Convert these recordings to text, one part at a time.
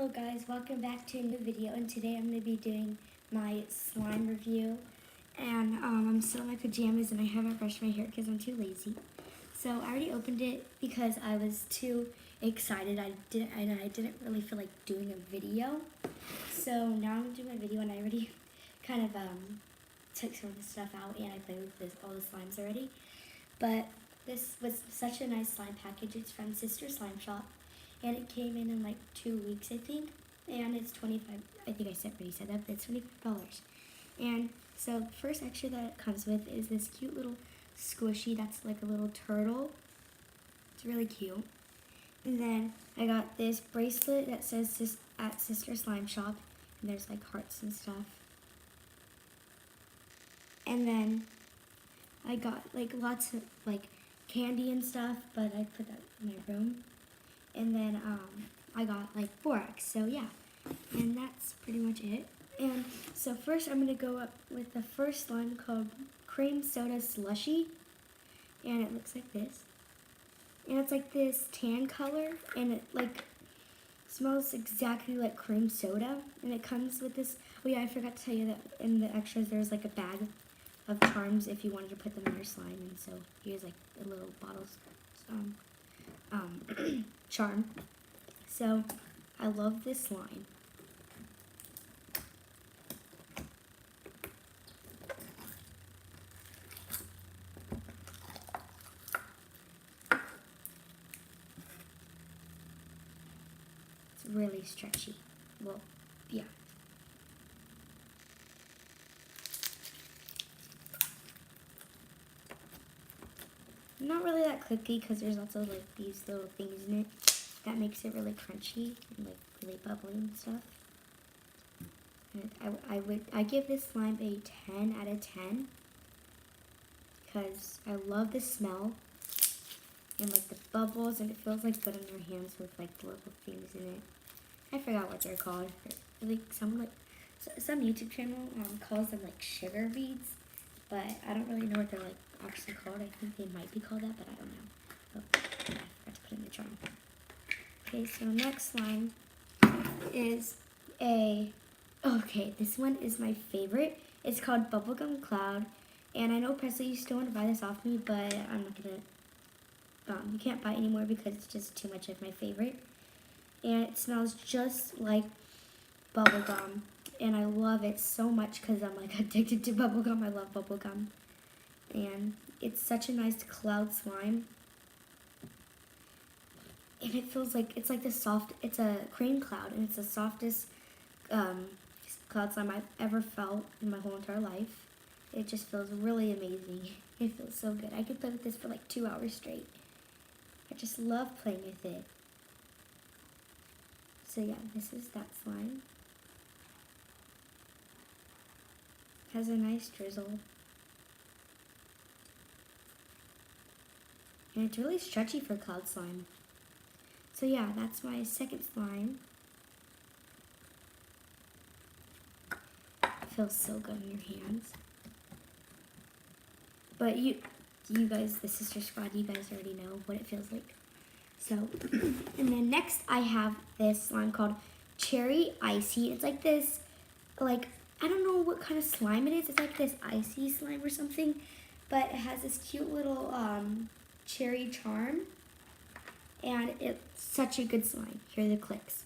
Hello guys, welcome back to a new video, and today I'm going to be doing my slime review. And I'm still in my pajamas and I haven't brushed my hair because I'm too lazy. So I already opened it because I was too excited. I didn't really feel like doing a video. So now I'm going to do my video, and I already kind of took some of the stuff out and I played with all the slimes already. But this was such a nice slime package. It's from Sister Slime Shop. And it came in like 2 weeks, I think, and it's 25. I think I already said that, but it's $25. And so the first extra that it comes with is this cute little squishy that's like a little turtle. It's really cute. And then I got this bracelet that says at Sister Slime Shop, and there's like hearts and stuff. And then I got like lots of like candy and stuff, but I put that in my room. And then I got like borax, so yeah, and that's pretty much it. And so first I'm going to go up with the first slime called Cream Soda Slushy, and it looks like this. And it's like this tan color, and it like smells exactly like cream soda, and it comes with this, oh yeah, I forgot to tell you that in the extras there's like a bag of charms if you wanted to put them in your slime, and so here's like a little bottle charm. So I love this slime. It's really stretchy. Well, yeah. Not really that clicky because there's lots of like these little things in it that makes it really crunchy and like really bubbly and stuff. And I give this slime a 10 out of 10 because I love the smell and like the bubbles, and it feels like good on your hands with like the little things in it. I forgot what they're called. Like some YouTube channel calls them like sugar beads, but I don't really know what they're like actually called. I think they might be called that, but I don't know. Oh, yeah, I forgot to put in the charm. Okay, so next slime is okay, this one is my favorite. It's called Bubblegum Cloud, and I know Presley used to want to buy this off me, but I'm not gonna, you can't buy it anymore because it's just too much of my favorite. And it smells just like bubblegum, and I love it so much because I'm like addicted to bubblegum. I love bubblegum, and it's such a nice cloud slime. And it feels like it's like it's a cream cloud, and it's the softest cloud slime I've ever felt in my whole entire life. It just feels really amazing. It feels so good. I could play with this for like 2 hours straight. I just love playing with it. So yeah, this is that slime. It has a nice drizzle. And it's really stretchy for cloud slime. So yeah, that's my second slime. It feels so good in your hands. But you guys, the Sister Squad, you guys already know what it feels like. So, and then next I have this slime called Cherry Icy. It's like this, like, I don't know what kind of slime it is. It's like this icy slime or something. But it has this cute little cherry charm. And it's such a good slime. Here are the clicks.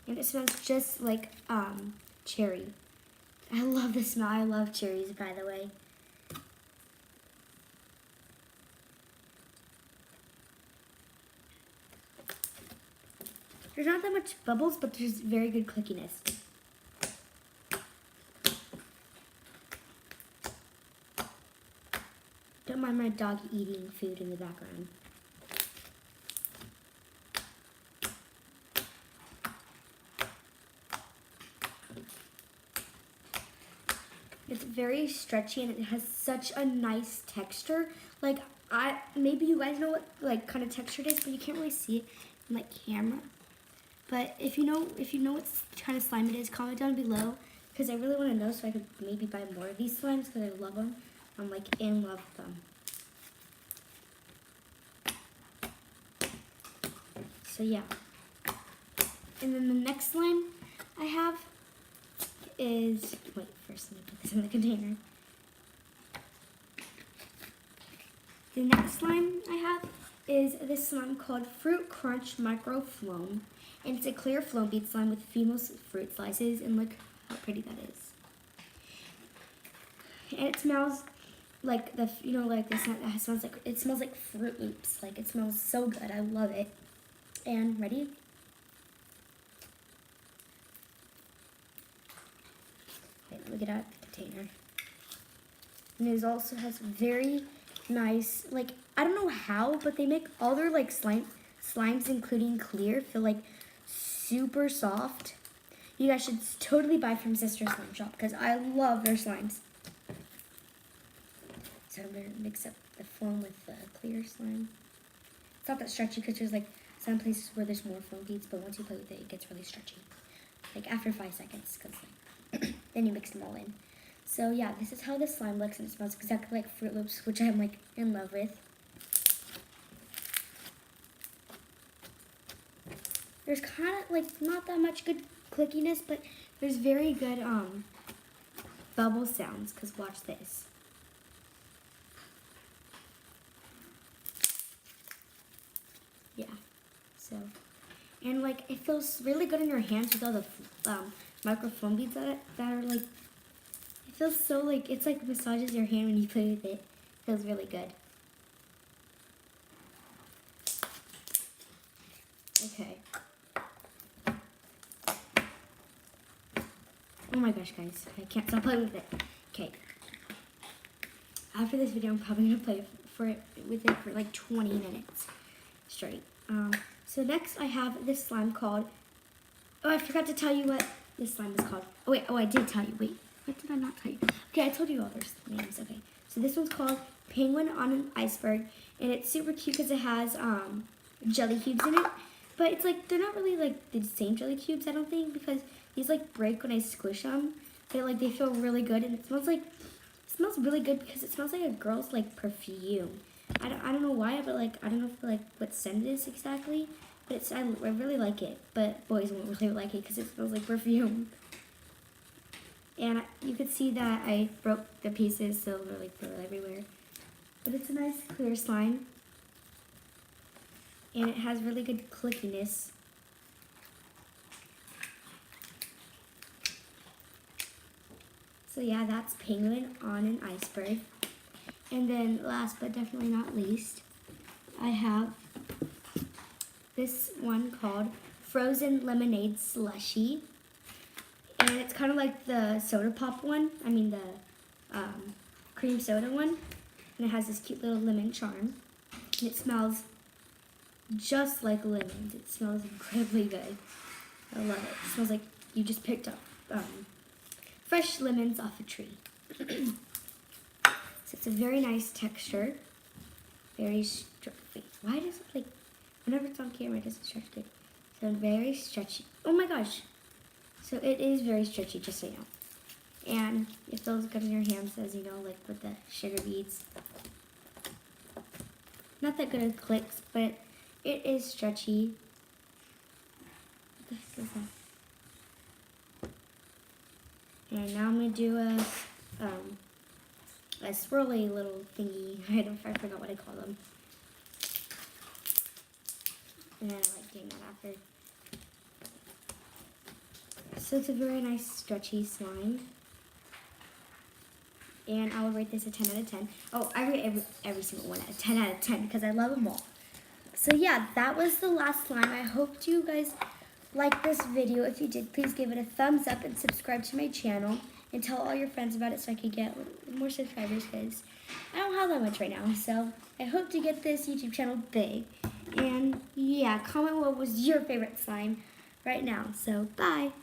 And it smells just like cherry. I love the smell. I love cherries, by the way. There's not that much bubbles, but there's very good clickiness. Don't mind my dog eating food in the background. It's very stretchy, and it has such a nice texture. Like, maybe you guys know what like kind of texture it is, but you can't really see it in like camera. But if you know what kind of slime it is, comment down below, because I really want to know so I could maybe buy more of these slimes because I love them. I'm like in love with them. So yeah. And then the next slime I have is, wait, first let me put this in the container. The next slime I have is this slime called Fruit Crunch Micro Floam. And it's a clear floam bead slime with female fruit slices, and look how pretty that is. And it smells like the, you know, like this, it smells like Fruit Loops. Like, it smells so good. I love it. And ready? Okay, let me get out the container. And it also has very nice, like, I don't know how, but they make all their like slimes, including clear, feel like super soft. You guys should totally buy from Sister Slime Shop because I love their slimes. So I'm gonna mix up the foam with the clear slime. It's not that stretchy because there's like some places where there's more foam beads, but once you play with it, it gets really stretchy. Like after 5 seconds, because like, then you mix them all in. So yeah, this is how the slime looks, and it smells exactly like Fruit Loops, which I'm like in love with. There's kind of like not that much good clickiness, but there's very good bubble sounds, because watch this. Yeah, so, and like it feels really good in your hands with all the micro foam beads that are like, it feels so like, it's like massages your hand when you play with it. It feels really good. Okay. Oh my gosh, guys, I can't stop playing with it. Okay. After this video, I'm probably gonna play with it for like 20 minutes straight. So next I have this slime called, oh, I forgot to tell you what this slime is called. Oh wait, I did tell you. Wait, what did I not tell you? Okay, I told you all their names. Okay, so this one's called Penguin on an Iceberg, and it's super cute because it has jelly cubes in it. But it's like, they're not really like the same jelly cubes, I don't think, because these like break when I squish them. They feel really good, and it smells really good because it smells like a girl's like perfume. I don't know why, but like I don't know if like what scent it is exactly, but I really like it. But boys won't really like it because it smells like perfume. And you could see that I broke the pieces, so they're like everywhere. But it's a nice clear slime, and it has really good clickiness. So yeah, that's Penguin on an Iceberg. And then last but definitely not least, I have this one called Frozen Lemonade Slushie. And it's kind of like the soda pop one. I mean the cream soda one. And it has this cute little lemon charm. And it smells just like lemons. It smells incredibly good. I love it. It smells like you just picked up fresh lemons off a tree. So it's a very nice texture. Very stretchy. Why does it like, whenever it's on camera, it doesn't stretch good. So very stretchy. Oh my gosh. So it is very stretchy, just so you know. And it feels good in your hands, as you know, like with the sugar beads. Not that good at clicks, but it is stretchy. What the heck is that? And now I'm going to do a swirly little thingy. I forgot what I call them. And then I like doing that after. So it's a very nice stretchy slime. And I will rate this a 10 out of 10. Oh, I rate every single one a 10 out of 10 because I love them all. So yeah, that was the last slime. I hope you guys liked this video. If you did, please give it a thumbs up and subscribe to my channel. And tell all your friends about it so I could get more subscribers because I don't have that much right now. So I hope to get this YouTube channel big. And yeah, comment what was your favorite slime right now. So bye.